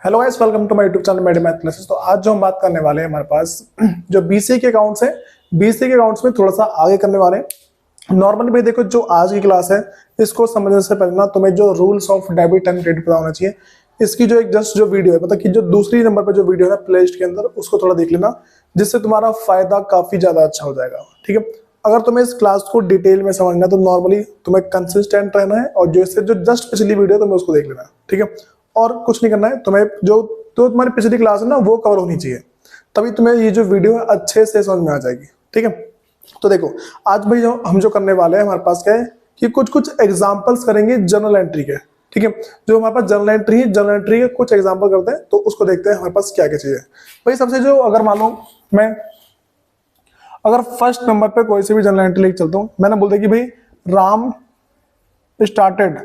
Hello guys, welcome to my YouTube channel Medi math classes. तो आज जो हम बात करने वाले हैं हमारे पास जो बीसीए के अकाउंट्स है, बीसीए के अकाउंट्स में थोड़ा सा आगे करने वाले हैं। नॉर्मली भाई देखो, जो आज की क्लास है इसको समझने से पहले ना तुम्हें जो rules of debit and credit पता होना चाहिए। इसकी जो एक जस्ट जो वीडियो है, मतलब कि जो दूसरी नंबर पर जो वीडियो है प्ले लिस्ट के अंदर, उसको थोड़ा देख लेना, जिससे तुम्हारा फायदा काफी ज्यादा अच्छा हो जाएगा। ठीक है, अगर तुम्हें इस क्लास को डिटेल में समझना है तो नॉर्मली तुम्हें कंसिस्टेंट रहना है और जो इससे जो जस्ट पिछली वीडियो है तुम्हें उसको देख लेना। ठीक है, और कुछ नहीं करना है तुम्हें, जो तो तुम्हारी पिछली क्लास है ना वो कवर होनी चाहिए, तभी तुम्हें ये जो वीडियो है अच्छे से समझ में आ जाएगी। ठीक है, तो देखो आज भाई हम जो करने वाले हैं, हमारे पास क्या है कि कुछ कुछ एग्जांपल्स करेंगे जर्नल एंट्री के। ठीक है, जो हमारे पास जर्नल एंट्री है, जर्नल एंट्री के कुछ एग्जांपल करते हैं, तो उसको देखते हैं हमारे पास क्या क्या चीजें। भाई सबसे जो, अगर मान लो मैं अगर फर्स्ट नंबर पे कोई सी भी जर्नल एंट्री लेके चलता हूं, मैंने बोल दिया कि भाई Ram started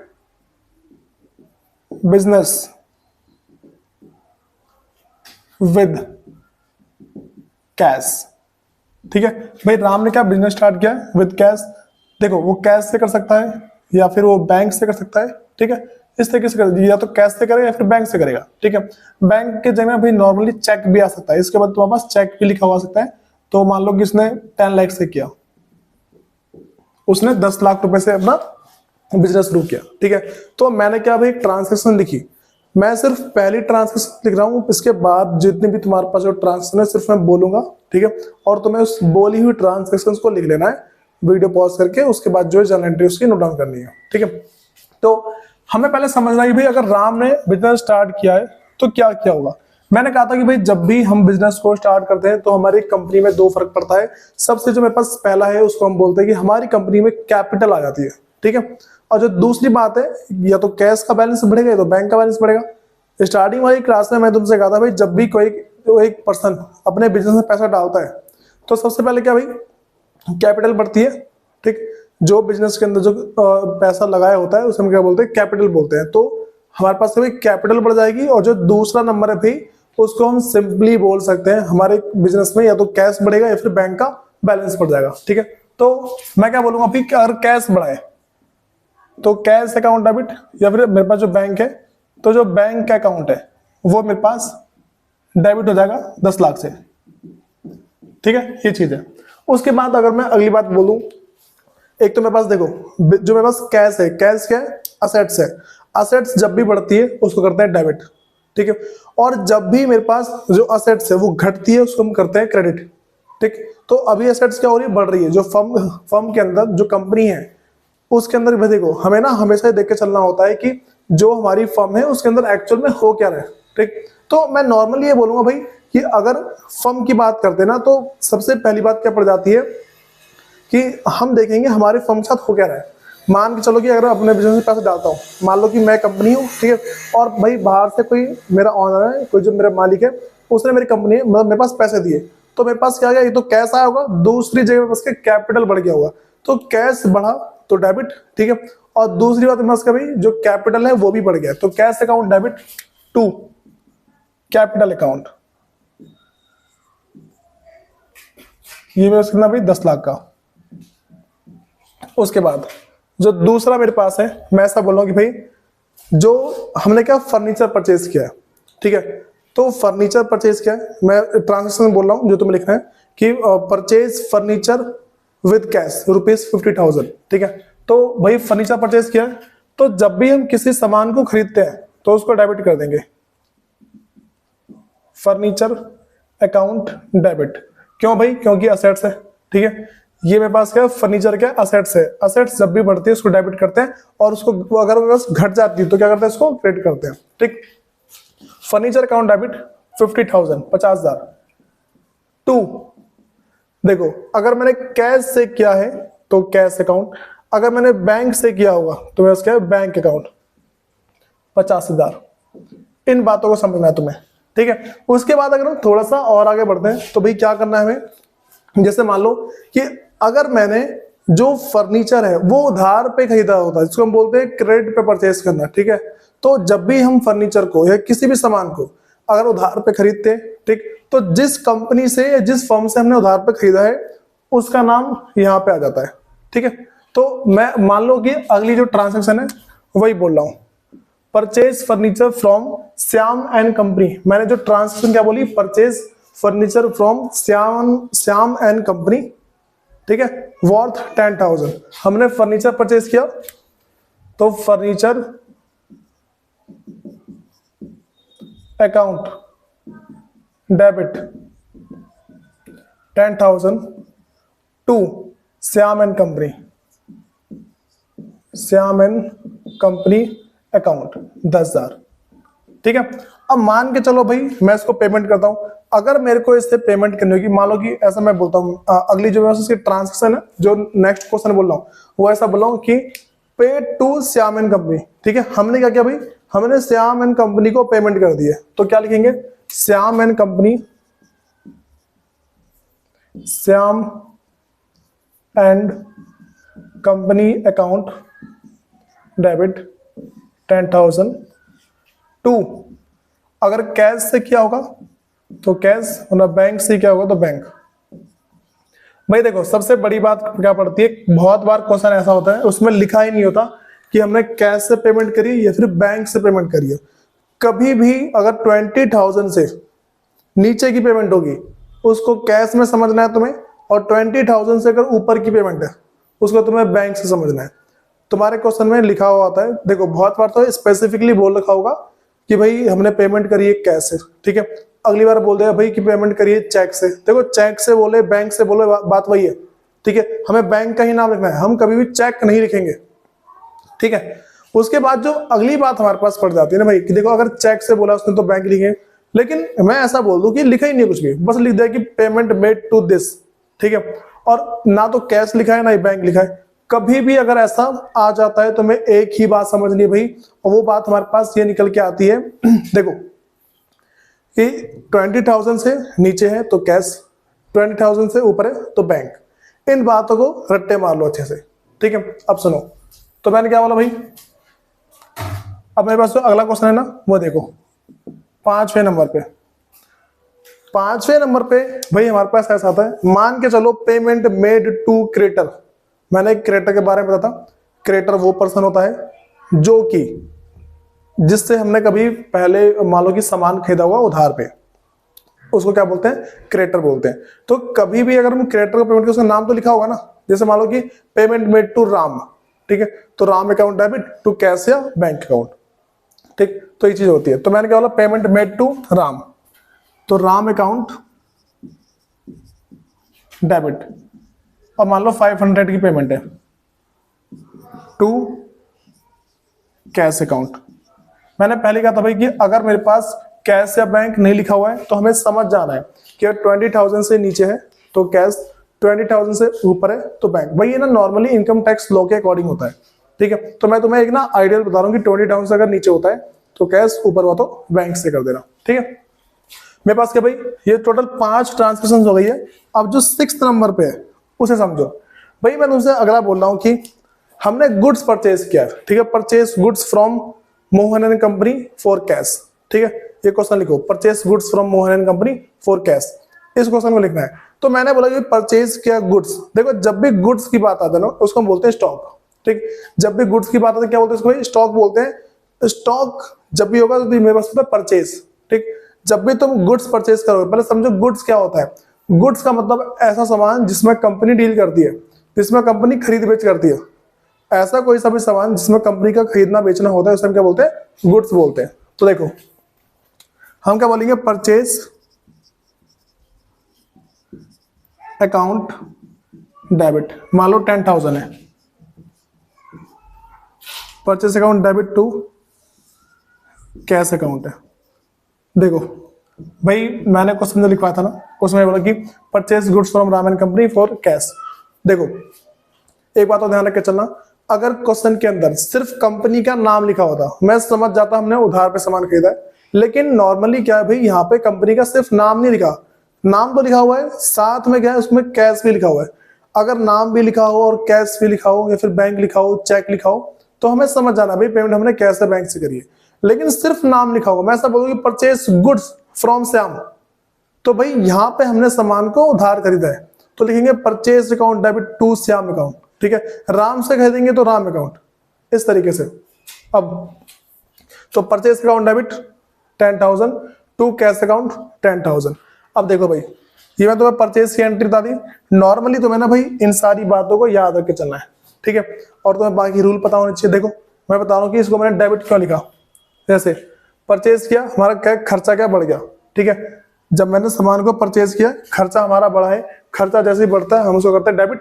business with cash. ठीक है भाई, राम ने क्या बिजनेस स्टार्ट किया विद कैश। देखो वो कैश से कर सकता है या फिर वो बैंक से कर सकता है। ठीक है, इस तरीके से कर, या तो कैश से करेगा या फिर बैंक से करेगा। ठीक है, बैंक के जगह भाई नॉर्मली चेक भी आ सकता है, इसके बाद तुम्हारे पास चेक भी लिखा हुआ सकता है। तो मान लो कि इसने 10 लाख से किया, उसने 10 लाख रुपए से अपना बिजनेस शुरू किया। ठीक है, तो मैंने क्या भाई ट्रांजेक्शन लिखी, मैं सिर्फ पहली ट्रांजेक्शन लिख रहा हूँ, इसके बाद जितने भी तुम्हारे पास जो ट्रांजेक्शन है सिर्फ मैं बोलूंगा। ठीक है, और तुम्हें उस बोली हुई ट्रांजेक्शन को लिख लेना है वीडियो पॉज करके, उसके बाद जो है जर्नल एंट्री उसकी नोट डाउन करनी है। ठीक है, तो हमें पहले समझना है कि भाई अगर राम ने बिजनेस स्टार्ट किया है तो क्या क्या होगा। मैंने कहा था कि भाई जब भी हम बिजनेस को स्टार्ट करते हैं तो हमारी कंपनी में दो फर्क पड़ता है। सबसे जो मेरे पास पहला है उसको हम बोलते हैं कि हमारी कंपनी में कैपिटल आ जाती है। ठीक है, और जो दूसरी बात है, या तो कैश का बैलेंस बढ़ेगा या तो बैंक का बैलेंस बढ़ेगा। स्टार्टिंग वाली क्लास में मैं तुमसे कहा था भाई जब भी कोई एक पर्सन अपने बिजनेस में पैसा डालता है तो सबसे पहले क्या भाई कैपिटल बढ़ती है। ठीक, जो बिजनेस के अंदर जो पैसा लगाया होता है उसे हम क्या बोलते हैं, कैपिटल बोलते हैं। तो हमारे पास भाई कैपिटल बढ़ जाएगी, और जो दूसरा नंबर है भाई उसको हम सिंपली बोल सकते हैं हमारे बिजनेस में या तो कैश बढ़ेगा या फिर बैंक का बैलेंस बढ़ जाएगा। ठीक है, तो मैं क्या बोलूंगा भाई, अगर कैश बढ़ाए तो कैश अकाउंट डेबिट, या फिर मेरे पास जो बैंक है तो जो बैंक का अकाउंट है वो मेरे पास डेबिट हो जाएगा 10 लाख से। ठीक है, ये चीज है। उसके बाद अगर मैं अगली बात बोलूं, एक तो मेरे पास देखो जो मेरे पास कैश है, कैश क्या है, असेट्स है। असेट्स जब भी बढ़ती है उसको करते हैं डेबिट। ठीक है, और जब भी मेरे पास जो असेट्स है वो घटती है उसको हम करते हैं क्रेडिट। ठीक, तो अभी असेट्स क्या हो रही है, बढ़ रही है। जो फर्म के अंदर जो कंपनी है उसके अंदर भी देखो, हमें ना हमेशा देख के चलना होता है कि जो हमारी फर्म है उसके अंदर एक्चुअल में हो क्या रहा है। ठीक, तो मैं नॉर्मली ये बोलूंगा भाई कि अगर फर्म की बात करते हैं ना तो सबसे पहली बात क्या पड़ जाती है कि हम देखेंगे हमारे फर्म के साथ हो क्या रहा है। मान के चलो कि अगर अपने बिजनेस में पैसे डालता हूँ, मान लो कि मैं कंपनी हूँ, ठीक है, और भाई बाहर से कोई मेरा ऑनर है, कोई जो मेरा मालिक है, उसने मेरी कंपनी है, मतलब मेरे पास पैसे दिए, तो मेरे पास क्या गया, ये तो कैश आया होगा, दूसरी जगह मेरे पास कैपिटल बढ़ गया होगा, तो कैश बढ़ा तो डेबिट। ठीक है, और दूसरी बात मेरे पास क्या भाई, जो कैपिटल है वो भी बढ़ गया, तो cash account debit to capital account, ये मेरे कितना भाई 10 लाख का। उसके बाद जो दूसरा मेरे पास है, मैं ऐसा बोल रहा हूं कि भाई जो हमने क्या फर्नीचर परचेज किया है। ठीक है, तो फर्नीचर परचेज किया है, मैं ट्रांजेक्शन बोल रहा हूं जो तुम्हें लिखना है कि परचेज फर्नीचर विद कैश ₹50,000। ठीक है, तो भाई फर्नीचर परचेज किया है, तो जब भी हम किसी सामान को खरीदते हैं तो उसको डेबिट कर देंगे, फर्नीचर अकाउंट डेबिट। क्यों भाई, क्योंकि असेट्स है। ठीक है, ये मेरे पास क्या फर्नीचर क्या असेट्स है, असेट्स जब भी बढ़ती है उसको डेबिट करते हैं, और उसको अगर मेरे पास घट जाती है तो क्या करते हैं, इसको क्रेडिट करते हैं। ठीक, फर्नीचर अकाउंट डेबिट 50,000 50,000 टू, देखो अगर मैंने कैश से किया है तो कैश अकाउंट, अगर मैंने बैंक से किया होगा तो मेरा क्या है, बैंक अकाउंट 50,000। इन बातों को समझना है तुम्हें। ठीक है, उसके बाद अगर हम थोड़ा सा और आगे बढ़ते हैं तो भाई क्या करना है हमें, जैसे मान लो कि अगर मैंने जो फर्नीचर है वो उधार पे खरीदा होता है, जिसको हम बोलते हैं क्रेडिट पे परचेज करना। ठीक है, तो जब भी हम फर्नीचर को या किसी भी सामान को अगर उधार पे खरीदते हैं, ठीक, तो जिस कंपनी से या जिस फर्म से हमने उधार पे खरीदा है उसका नाम यहाँ पे आ जाता है। ठीक है, तो मैं मान लो कि अगली जो ट्रांजेक्शन है वही बोल रहा हूँ, purchase furniture from Shyam and company, मैंने जो ट्रांसलेशन क्या बोली, purchase furniture from Shyam and company, ठीक है, वर्थ 10,000, हमने फर्नीचर परचेज किया, तो furniture account debit 10,000 to Shyam and company, Shyam and company account 10,000, ठीक है। अब मान के चलो भाई मैं इसको पेमेंट करता हूं, अगर मेरे को इससे पेमेंट करनी होगी, मान लो कि ऐसा मैं बोलता हूं, अगली जो इसकी ट्रांजेक्शन है, जो नेक्स्ट क्वेश्चन बोल रहा हूं वो ऐसा बोल रहा हूं कि पे टू श्याम एंड कंपनी, ठीक है। हमने क्या किया भाई, हमने श्याम एंड कंपनी को पेमेंट कर दिया, तो क्या लिखेंगे, Shyam and company, Shyam and company account debit 10,000 to, अगर कैश से किया होगा तो कैश, मतलब बैंक से क्या होगा तो बैंक। भाई देखो सबसे बड़ी बात क्या पड़ती है, बहुत बार क्वेश्चन ऐसा होता है उसमें लिखा ही नहीं होता कि हमने कैश से पेमेंट करी या फिर बैंक से पेमेंट करी है। कभी भी अगर 20,000 से नीचे की पेमेंट होगी उसको कैश में समझना है तुम्हें, और 20,000 से अगर ऊपर की पेमेंट है उसको तुम्हें बैंक से समझना है। तुम्हारे क्वेश्चन में लिखा हुआ होता है, देखो बहुत बार तो स्पेसिफिकली बोल रखा होगा कि भाई हमने पेमेंट करी है कैश से, ठीक है, अगली बार बोल देगा भाई कि पेमेंट करिए चेक से। देखो चेक से बोले बैंक से बोले बात वही है, ठीक है, हमें बैंक का ही नाम लिखना है, हम कभी भी चेक नहीं लिखेंगे, ठीक है। उसके बाद जो अगली बात हमारे पास पड़ जाती है ना भाई कि देखो अगर चेक से बोला उसने तो बैंक लिखे, लेकिन मैं ऐसा बोल दूं कि लिखा ही नहीं कुछ भी, बस लिख दिया कि पेमेंट मेड टू दिस, ठीक है, और ना तो कैश लिखा है ना ही बैंक लिखा है। कभी भी अगर ऐसा आ जाता है तो मैं एक ही बात समझनी है भाई, और वो बात हमारे पास ये निकल के आती है देखो कि 20,000 से नीचे है तो कैश, 20,000 से ऊपर है तो बैंक। इन बातों को रट्टे मार लो अच्छे से, ठीक है। अब सुनो, तो मैंने क्या बोला भाई, अब मेरे पास जो अगला क्वेश्चन है ना वो देखो 5वें नंबर पे, 5वें नंबर पे भाई हमारे पास ऐसा आता है, मान के चलो पेमेंट मेड टू क्रेटर। मैंने क्रेटर के बारे में बताया था, क्रेटर वो पर्सन होता है जो कि जिससे हमने कभी पहले मान लो कि सामान खरीदा हुआ उधार पे, उसको क्या बोलते हैं, क्रेटर बोलते हैं। तो कभी भी अगर हम क्रेटर को पेमेंट करें उसका नाम तो लिखा होगा ना, जैसे मान लो कि पेमेंट मेड टू राम, ठीक है, तो Ram account debit to cash या बैंक अकाउंट, ठीक, तो ये चीज होती है। तो मैंने क्या बोला, पेमेंट मेड टू राम, तो राम अकाउंट डेबिट, और मान लो 500 की पेमेंट है टू कैश अकाउंट। मैंने पहले कहा था भाई कि अगर मेरे पास कैश या बैंक नहीं लिखा हुआ है तो हमें समझ जाना है कि 20,000 से नीचे है तो कैश, 20,000 से ऊपर है तो बैंक। भाई ये ना नॉर्मली इनकम टैक्स लॉ के अकॉर्डिंग होता है, ठीक है। तो मैं तुम्हें एक ना आइडियल बता रहा हूँ कि 20,000 से अगर नीचे होता है तो कैश, ऊपर हुआ तो बैंक से कर देना, ठीक है। मेरे पास क्या भाई, ये टोटल 5 ट्रांसैक्शन हो गई है। अब जो 6th नंबर पे है उसे समझो भाई। मैं तुमसे अगला बोल रहा हूं कि हमने गुड्स परचेज किया, ठीक है, purchase goods from Mohan and company for cash, ठीक है। ये क्वेश्चन लिखो, purchase goods from Mohan and company for cash, इस क्वेश्चन को लिखना है। तो मैंने बोला कि परचेज किया गुड्स, देखो जब भी गुड्स की बात आती है ना उसको हम बोलते हैं स्टॉक, ठीक। जब भी गुड्स की बात आती है क्या बोलते हैं इसको, स्टॉक बोलते हैं। स्टॉक जब भी होगा तो मेरे पास होता है परचेज, ठीक। जब भी तुम गुड्स परचेज करोगे पहले समझो गुड्स क्या होता है। गुड्स का मतलब ऐसा सामान जिसमें कंपनी डील करती है, जिसमें कंपनी खरीद बेच करती है, ऐसा कोई सा भी सामान जिसमें कंपनी का खरीदना बेचना होता है उसे हम क्या बोलते हैं, गुड्स बोलते हैं। तो देखो हम क्या बोलेंगे, परचेज अकाउंट डेबिट, मान लो 10,000 है, purchase account debit to cash account है। देखो भाई मैंने क्वेश्चन जो लिखवाया था ना उसमें बोला कि purchase goods from Ram and company for cash. देखो एक बात तो ध्यान रख के चलना, अगर क्वेश्चन के अंदर सिर्फ कंपनी का नाम लिखा होता मैं समझ जाता हमने उधार पे सामान खरीदा है, लेकिन नॉर्मली क्या है भाई यहाँ पे कंपनी का सिर्फ नाम नहीं लिखा, नाम तो लिखा हुआ है साथ में क्या है उसमें कैश भी लिखा हुआ है। अगर नाम भी लिखा हो और कैश भी लिखा हो या फिर बैंक लिखा हो, चेक लिखा हो, तो हमें समझ जाना भाई पेमेंट हमने कैश से बैंक से करी है। लेकिन सिर्फ नाम लिखा होगा, मैं ऐसा बोलूंगी परचेज गुड्स फ्रॉम श्याम, तो भाई यहाँ पे हमने सामान को उधार खरीदा है तो लिखेंगे purchase account debit to Shyam account, ठीक है। राम से खरीदेंगे तो राम अकाउंट, इस तरीके से। अब तो purchase account debit 10,000 to cash account 10,000। अब देखो भाई, ये मैं तुम्हें परचेज की एंट्री बता दी। नॉर्मली तुम्हें ना भाई इन सारी बातों को याद रख के चलना है, ठीक है, और तुम्हें बाकी रूल पता होने चाहिए। देखो मैं बता रहा हूँ कि इसको मैंने डेबिट क्यों लिखा। जैसे परचेज किया, हमारा क्या खर्चा क्या बढ़ गया, ठीक है, जब मैंने सामान को परचेज किया खर्चा हमारा बढ़ा है, खर्चा जैसे ही बढ़ता है हम उसको करते हैं डेबिट,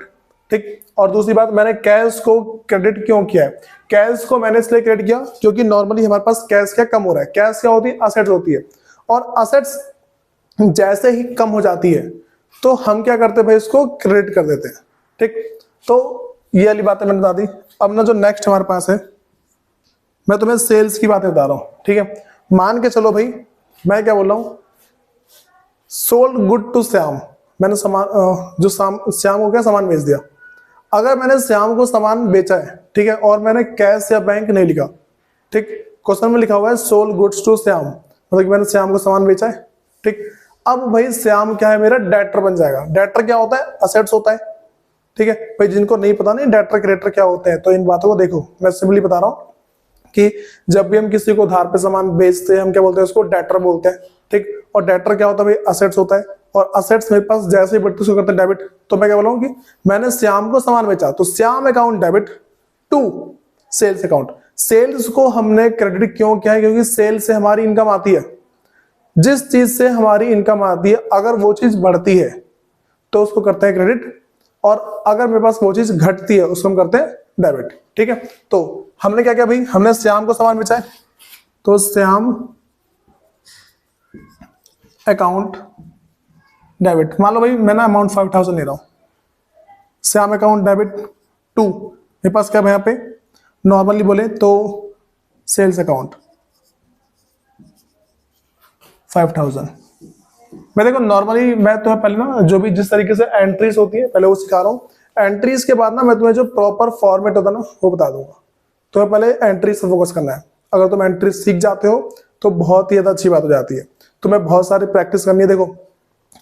ठीक। और दूसरी बात, मैंने कैश को क्रेडिट क्यों किया है, कैश को मैंने इसलिए क्रेडिट किया क्योंकि नॉर्मली हमारे पास कैश क्या कम हो रहा है। कैश क्या होती है, असेट्स होती है, और असेट्स जैसे ही कम हो जाती है तो हम क्या करते हैं भाई, इसको क्रेडिट कर देते हैं, ठीक। तो ये वाली बातें मैंने बता दी। अब ना जो नेक्स्ट हमारे पास है, मैं तुम्हें सेल्स की बातें बता रहा हूं, ठीक है। मान के चलो भाई, मैं क्या बोल रहा हूं, सोल्ड गुड टू श्याम, मैंने सामान जो श्याम को क्या सामान बेच दिया। अगर मैंने श्याम को सामान बेचा है, ठीक है, और मैंने कैश या बैंक नहीं लिखा, ठीक, क्वेश्चन में लिखा हुआ है सोल्ड गुड्स टू श्याम, मतलब कि मैंने श्याम को सामान बेचा है, ठीक। अब भाई श्याम क्या है, मेरा डेटर बन जाएगा। डेटर क्या होता है, असेट्स होता है, ठीक है। भाई जिनको नहीं पता नहीं डेटर क्रेडिटर क्या होते हैं, तो इन बातों को देखो, मैं सिंपली बता रहा हूं कि जब भी हम किसी को उधार पे सामान बेचते हैं हम क्या बोलते हैं, उसको डेटर बोलते हैं, ठीक। और डेटर क्या होता है भाई, असेट्स होता है, और असेट्स मेरे पास जैसे ही बढ़ती उसको करते हैं डेबिट। तो मैं क्या बोल रहा हूँ कि मैंने श्याम को सामान बेचा, तो Shyam account debit to sales account. Sales को हमने क्रेडिट क्यों किया है, क्योंकि सेल्स से हमारी इनकम आती है। जिस चीज से हमारी इनकम आती है अगर वो चीज बढ़ती है तो उसको करते हैं क्रेडिट, और अगर मेरे पास वो चीज घटती है उसको हम करते हैं डेबिट, ठीक है। तो हमने क्या किया भाई, हमने श्याम को सामान बेचा है, तो श्याम अकाउंट डेबिट। मान लो भाई मैं ना अमाउंट 5,000 ले रहा हूं, श्याम अकाउंट डेबिट टू, मेरे पास क्या है यहाँ पे, नॉर्मली बोले तो सेल्स अकाउंट 5,000। मैं देखो नॉर्मली मैं तुम्हें पहले ना जो भी जिस तरीके से एंट्रीज होती है पहले वो सिखा रहा हूँ। एंट्रीज के बाद ना मैं तुम्हें जो प्रॉपर फॉर्मेट होता है ना वो बता दूंगा। तुम्हें पहले एंट्रीज से फोकस करना है। अगर तुम एंट्रीज सीख जाते हो तो बहुत ही ज्यादा अच्छी बात हो जाती है। तुम्हें बहुत सारी प्रैक्टिस करनी है। देखो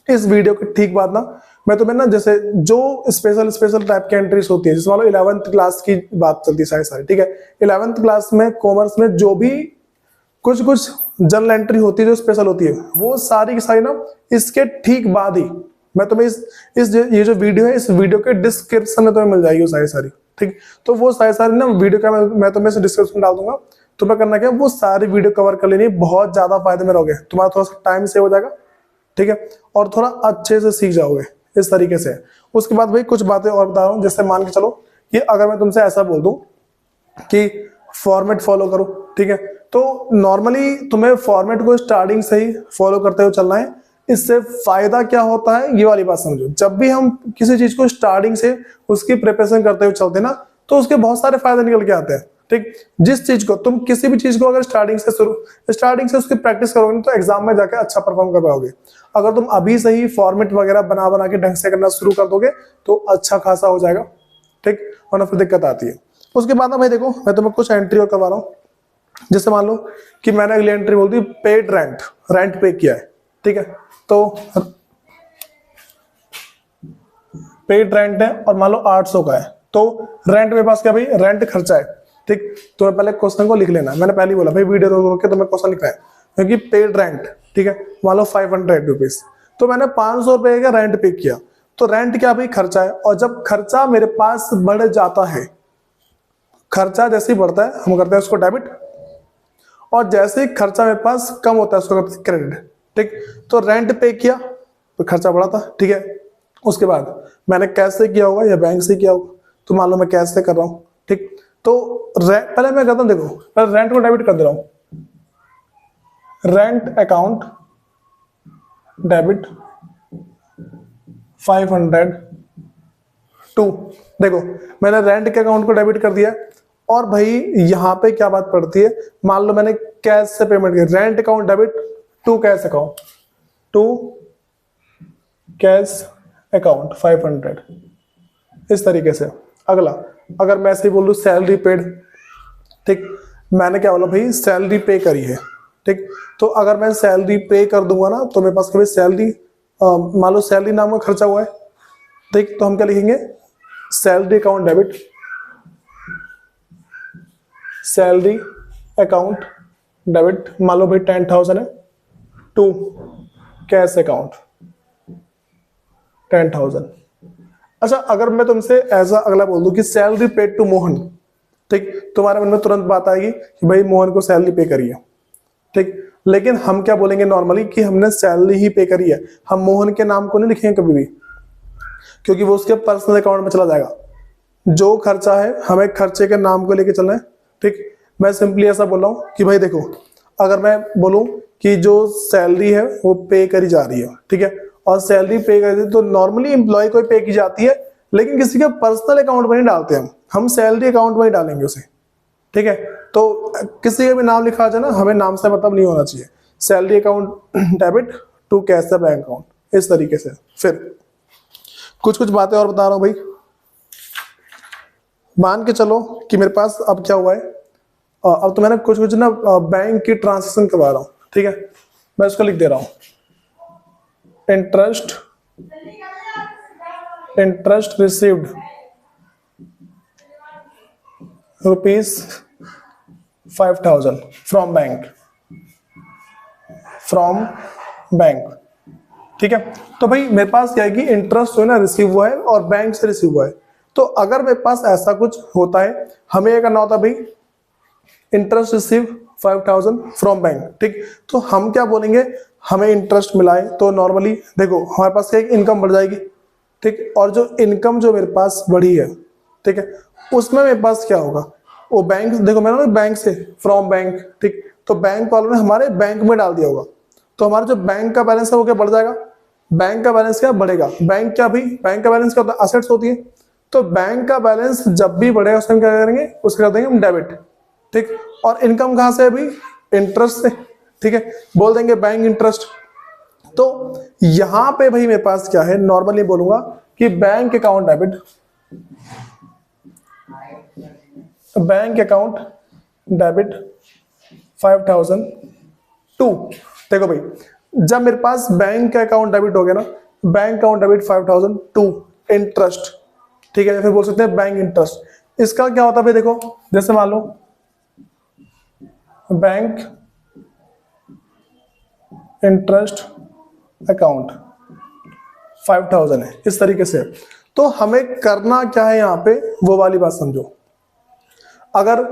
इस वीडियो के ठीक बाद ना मैं तुम्हें ना जैसे जो स्पेशल टाइप की एंट्रीज होती है, जैसे मान लो 11th क्लास की बात चलती है सारी, ठीक है। 11th क्लास में कॉमर्स में जो भी कुछ जनरल एंट्री होती है जो स्पेशल होती है वो सारी की सारी ना इसके ठीक बाद ही मैं तुम्हें ये जो वीडियो है इस वीडियो के डिस्क्रिप्शन में तुम्हें मिल जाएगी वो सारी, ठीक। तो वो सारी ना वीडियो का मैं तुम्हें डिस्क्रिप्शन डाल दूंगा। तुम्हें करना क्या, वो सारी वीडियो कवर कर लेनी, बहुत ज्यादा फायदे में रहोगे, तुम्हारा थोड़ा सा टाइम सेव हो जाएगा, ठीक है, और थोड़ा अच्छे से सीख जाओगे इस तरीके से। उसके बाद भाई कुछ बातें और बता रहा हूँ, जैसे मान के चलो कि अगर मैं तुमसे ऐसा बोल दूं कि फॉर्मेट फॉलो करो, ठीक है, तो नॉर्मली तुम्हें फॉर्मेट को स्टार्टिंग से ही फॉलो करते हुए चलना है। इससे फायदा क्या होता है ये वाली बात समझो। जब भी हम किसी चीज को स्टार्टिंग से उसकी प्रिपरेशन करते हुए चलते हैं ना तो उसके बहुत सारे फायदे निकल के आते हैं, ठीक। जिस चीज को तुम किसी भी चीज को अगर स्टार्टिंग से उसकी प्रैक्टिस करोगे तो एग्जाम में जाकर अच्छा परफॉर्म कर पाओगे। अगर तुम अभी से ही फॉर्मेट वगैरह बना के ढंग से करना शुरू कर दोगे तो अच्छा खासा हो जाएगा, ठीक, वरना फिर दिक्कत आती है। उसके बाद ना भाई देखो मैं तुम्हें कुछ एंट्री और करवा रहा हूँ। जैसे मान लो कि मैंने अगली एंट्री बोल दी पेड रेंट पे किया है, ठीक है, तो पेड रेंट है और मान लो 800 का है, तो रेंट मेरे पास क्या भाई, रेंट खर्चा है, ठीक। तो मैं पहले क्वेश्चन को लिख लेना, मैंने पहले ही बोला भाई वीडियो रोक के तुम्हें क्वेश्चन लिखना है, क्योंकि पेड रेंट, ठीक है, मान लो 500 रुपीज, तो मैंने 500 रुपए का रेंट पे किया, तो रेंट क्या भाई, खर्चा है। और जब खर्चा मेरे पास बढ़ जाता है, खर्चा जैसे ही बढ़ता है हम करते हैं उसको डेबिट, और जैसे ही खर्चा मेरे पास कम होता है उसको करते हैं क्रेडिट, ठीक। तो रेंट पे किया तो खर्चा बढ़ा था, ठीक है। उसके बाद मैंने कैश से किया होगा या बैंक से किया होगा, तो मान लो मैं कैश से कर रहा हूं, ठीक। तो पहले मैं करता हूं, देखो पहले रेंट को डेबिट कर दे रहा हूं, रेंट अकाउंट डेबिट 500 टू, देखो मैंने रेंट के अकाउंट को डेबिट कर दिया। और भाई यहां पे क्या बात पड़ती है, मान लो मैंने कैश से पेमेंट की, rent account debit to cash account, to cash account 500, इस तरीके से। अगला अगर मैं ऐसे ही बोल दूं सैलरी पेड, ठीक, मैंने क्या बोला भाई सैलरी पे करी है, ठीक। तो अगर मैं सैलरी पे कर दूंगा ना तो मेरे पास कभी सैलरी मान लो सैलरी नाम का खर्चा हुआ है, ठीक, तो हम क्या लिखेंगे salary account debit, salary account debit मान लो भाई 10,000 है, टू कैश अकाउंट 10,000। अच्छा, अगर मैं तुमसे ऐसा अगला बोल दूं कि सैलरी पेड टू मोहन, ठीक, तुम्हारे मन में तुरंत बात आएगी कि भाई मोहन को सैलरी पे करी है, ठीक। लेकिन हम क्या बोलेंगे नॉर्मली कि हमने सैलरी ही पे करी है, हम मोहन के नाम को नहीं लिखेंगे कभी भी, क्योंकि वो उसके पर्सनल अकाउंट में चला जाएगा। जो खर्चा है हमें खर्चे के नाम को लेके चलना है, ठीक। मैं सिंपली ऐसा बोल रहा हूँ कि भाई देखो, अगर मैं बोलूँ कि जो सैलरी है वो पे करी जा रही है, ठीक है, और सैलरी पे करी तो नॉर्मली एम्प्लॉय को पे की जाती है, लेकिन किसी के पर्सनल अकाउंट में नहीं डालते हम सैलरी अकाउंट में ही डालेंगे उसे, ठीक है। तो किसी का भी नाम लिखा जाए ना, हमें नाम से मतलब नहीं होना चाहिए। Salary account debit to cash the bank account, इस तरीके से। फिर कुछ कुछ बातें और बता रहा हूं भाई। मान के चलो कि मेरे पास अब क्या हुआ है, अब तो मैंने कुछ कुछ ना बैंक की ट्रांजेक्शन करवा रहा हूं, ठीक है। मैं इसको लिख दे रहा हूं, इंटरेस्ट रिसीव्ड ₹5,000 फ्रॉम बैंक, ठीक है। तो भाई मेरे पास क्या है कि इंटरेस्ट जो है ना रिसीव हुआ है और बैंक से रिसीव हुआ है। तो अगर मेरे पास ऐसा कुछ होता है, हमें ये करना होता है भाई इंटरेस्ट रिसीव 5,000 फ्रॉम बैंक, ठीक। तो हम क्या बोलेंगे, हमें इंटरेस्ट मिला है तो नॉर्मली देखो हमारे पास क्या इनकम बढ़ जाएगी, ठीक। और जो इनकम जो मेरे पास बढ़ी है, ठीक है, उसमें मेरे पास क्या होगा, वो बैंक, देखो मैंने बैंक से फ्रॉम बैंक, ठीक, तो बैंक वालों ने हमारे बैंक में डाल दिया होगा, तो हमारा जो बैंक का बैलेंस है वो क्या बढ़ जाएगा, बैंक का बैलेंस क्या बढ़ेगा। बैंक क्या भी, बैंक का बैलेंस क्या होता है, असेट्स होती है। तो बैंक का बैलेंस जब भी बढ़ेगा उसमें क्या करेंगे, उसको कर देंगे हम डेबिट, ठीक। और इनकम कहां से है अभी, इंटरेस्ट से, ठीक है, बोल देंगे बैंक इंटरेस्ट। तो यहां पे भाई मेरे पास क्या है, नॉर्मली बोलूंगा कि bank account debit, bank account debit 5,000 to, देखो भाई जब मेरे पास बैंक का अकाउंट डेबिट हो गया ना, bank account debit 5,000 to interest, ठीक है, फिर बोल सकते हैं बैंक इंटरेस्ट। इसका क्या होता है भाई, देखो जैसे मान लो बैंक इंटरेस्ट अकाउंट 5,000 है, इस तरीके से। तो हमें करना क्या है यहां पे, वो वाली बात समझो। अगर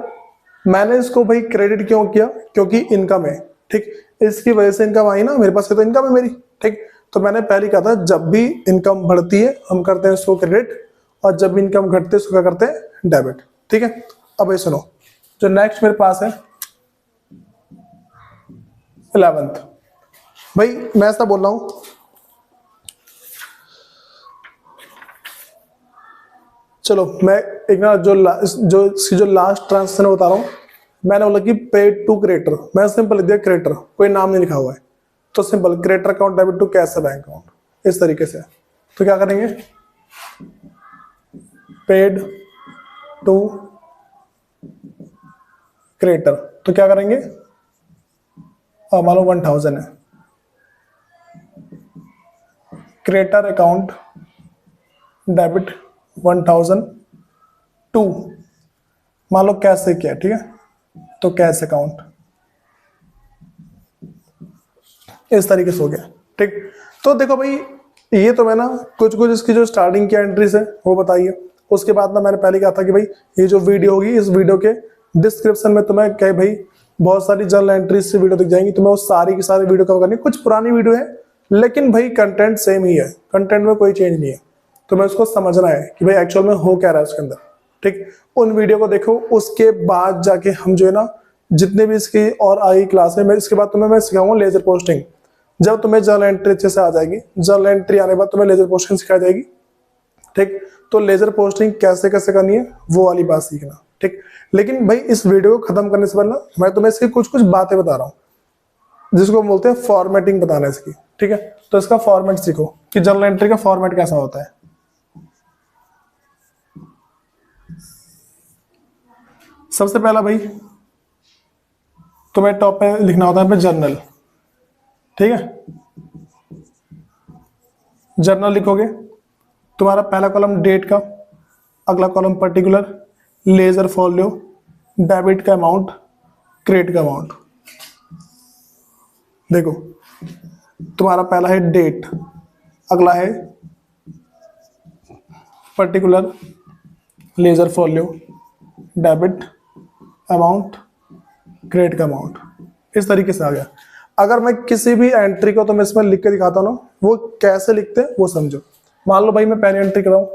मैंने इसको भाई क्रेडिट क्यों किया, क्योंकि इनकम है, ठीक, इसकी वजह से इनकम आई ना, मेरे पास तो इनकम है मेरी, ठीक। तो मैंने पहले कहा था जब भी इनकम बढ़ती है हम करते हैं इसको क्रेडिट, और जब भी इनकम घटती है उसको क्या करते हैं, डेबिट, ठीक है। अब ये सुनो, जो नेक्स्ट मेरे पास है 11th, भाई मैं ऐसा बोल रहा हूं, चलो मैं एक ना जो लास्ट ट्रांजेक्शन बता रहा हूं, मैंने बोला कि पेड टू क्रिएटर, मैं सिंपल लिख दिया क्रिएटर, कोई नाम नहीं लिखा हुआ है, तो simple creditor account debit to cash bank account, इस तरीके से। तो क्या करेंगे, पेड टू क्रिएटर, तो क्या करेंगे, मान लो 1,000 है, क्रिएटर अकाउंट डेबिट 1,000 टू, मान लो कैश से किया, ठीक है, तो कैश अकाउंट, इस तरीके से हो गया, ठीक। तो देखो भाई ये तो मैं ना कुछ कुछ इसकी जो स्टार्टिंग की एंट्रीज है वो बताइए। उसके बाद ना मैंने पहले कहा था कि भाई ये जो वीडियो होगी, इस वीडियो के डिस्क्रिप्शन में तुम्हें क्या भाई बहुत सारी जर्नल एंट्रीज से वीडियो दिख जाएंगी, तुम्हें वो सारी की सारी वीडियो कवर करनी। कुछ पुरानी वीडियो है लेकिन भाई कंटेंट सेम ही है, कंटेंट में कोई चेंज नहीं है, तुम्हें उसको समझना है कि भाई एक्चुअल में हो क्या रहा है उसके अंदर, ठीक। उन वीडियो को देखो, उसके बाद जाके हम जो है ना जितने भी इसकी और आई क्लास है, मैं इसके बाद तुम्हें मैं सिखाऊंगा लेजर पोस्टिंग। जब तुम्हें जर्नल एंट्री अच्छे से आ जाएगी, जर्नल एंट्री आने के बाद तुम्हें लेजर पोस्टिंग सिखाई जाएगी, ठीक। तो लेजर पोस्टिंग कैसे कैसे करनी है वो वाली बात सीखना, ठीक। लेकिन भाई इस वीडियो को खत्म करने से पहले मैं तुम्हें इसकी कुछ कुछ बातें बता रहा हूँ जिसको बोलते हैं फॉर्मेटिंग बताना है इसकी, ठीक है। तो इसका फॉर्मेट सीखो कि जर्नल एंट्री का फॉर्मेट कैसा होता है। सबसे पहला भाई तुम्हें टॉप पे लिखना होता है जर्नल, ठीक है। जर्नल लिखोगे, तुम्हारा पहला कॉलम डेट का, अगला column particular, ledger folio, debit का अमाउंट, क्रेडिट का अमाउंट, देखो तुम्हारा पहला है डेट, अगला है particular ledger folio, debit amount, credit का अमाउंट, इस तरीके से आ गया। अगर मैं किसी भी एंट्री को तो मैं इसमें लिख के दिखाता हूँ ना, वो कैसे लिखते हैं वो समझो। मान लो भाई मैं पहली एंट्री कर रहा हूँ,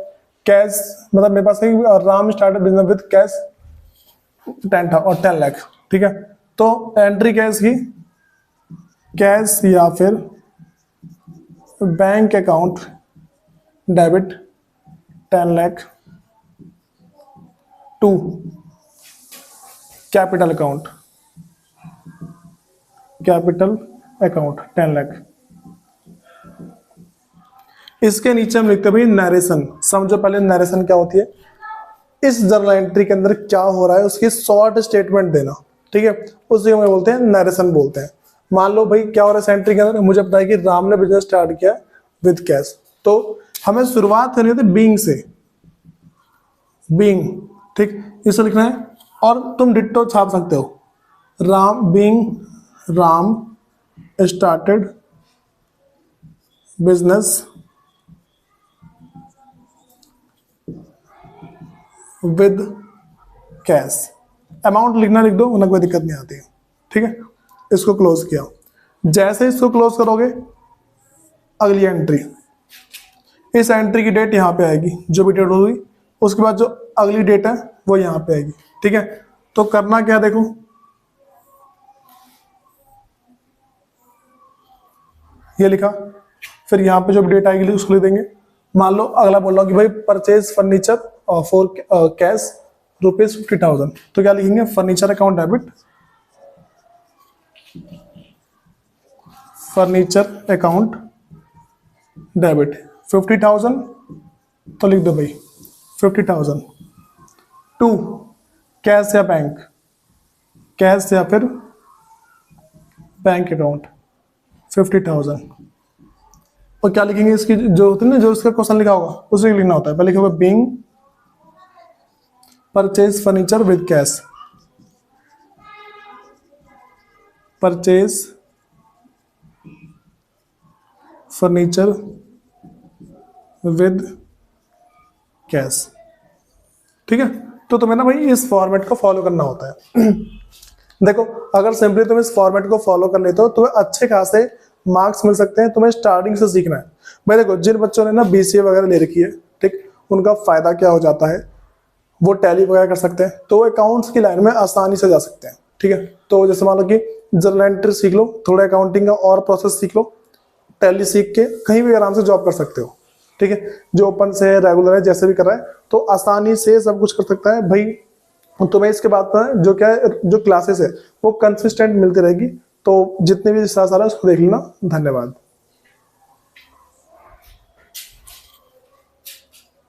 कैश, मतलब मेरे पास है Ram started business with cash 10 था और 10 लाख, ठीक है। तो एंट्री कैश की, कैश या फिर bank account debit 10 lakh to capital account, capital account 10 lakh. इसके नीचे हम लिखते हैं भाई नरेशन। समझो पहले नरेशन क्या होती है, इस जर्नल एंट्री के अंदर क्या हो रहा है उसकी शॉर्ट स्टेटमेंट देना, ठीक है, उसी को हम बोलते हैं नरेशन बोलते हैं। मान लो भाई क्या हो रहा है इस एंट्री के अंदर, मुझे पता है कि राम ने बिजनेस स्टार्ट किया विद कैश, तो हमें शुरुआत करनी होती है बीइंग से, बीइंग, ठीक, इसे लिखना है। और तुम डिट्टो छाप सकते हो, Ram being Ram started business with cash. Amount लिखना लिख दो, वरना कोई दिक्कत नहीं आती है, ठीक है। इसको क्लोज किया, जैसे इसको क्लोज करोगे अगली एंट्री, इस एंट्री की डेट यहाँ पे आएगी, जो भी डेट होगी, उसके बाद जो अगली डेट है वो यहाँ पे आएगी, ठीक है। तो करना क्या, देखो ये लिखा, फिर यहाँ पे जो डेट आएगी उसको लिख देंगे। मान लो अगला बोल रहा हूँ कि भाई परचेज फर्नीचर फॉर कैश ₹50,000, तो क्या लिखेंगे, furniture account debit, furniture account debit 50,000, तो लिख दो भाई 50,000 टू कैश या बैंक, कैश या फिर बैंक अकाउंट 50,000। और क्या लिखेंगे, इसकी जो होती है ना, जो इसका क्वेश्चन लिखा होगा उसे लिखना होता है। पहले लिखा होगा being purchase furniture with cash, purchase furniture with cash, ठीक है। तो तुम्हें ना भाई इस फॉर्मेट को फॉलो करना होता है। देखो अगर सिंपली तुम इस फॉर्मेट को फॉलो कर लेते हो तुम्हें अच्छे खासे मार्क्स मिल सकते हैं। तुम्हें स्टार्टिंग से सीखना है भाई। देखो जिन बच्चों ने ना बीसीए वगैरह ले रखी है, ठीक, उनका फायदा क्या हो जाता है, वो टैली वगैरह कर सकते हैं, तो अकाउंट्स की लाइन में आसानी से जा सकते हैं, ठीक है। तो जैसे मान लो कि जर्नल एंट्री सीख लो, थोड़ा अकाउंटिंग का और प्रोसेस सीख लो, टैली सीख के कहीं भी आराम से जॉब कर सकते हो, ठीक है। जो ओपन से है, रेगुलर है, जैसे भी कर रहा है, तो आसानी से सब कुछ कर सकता है भाई। तुम्हें इसके बाद पर जो क्या है, जो क्लासेस है वो कंसिस्टेंट मिलती रहेगी। तो जितने भी साल है उसको देख लेना। धन्यवाद।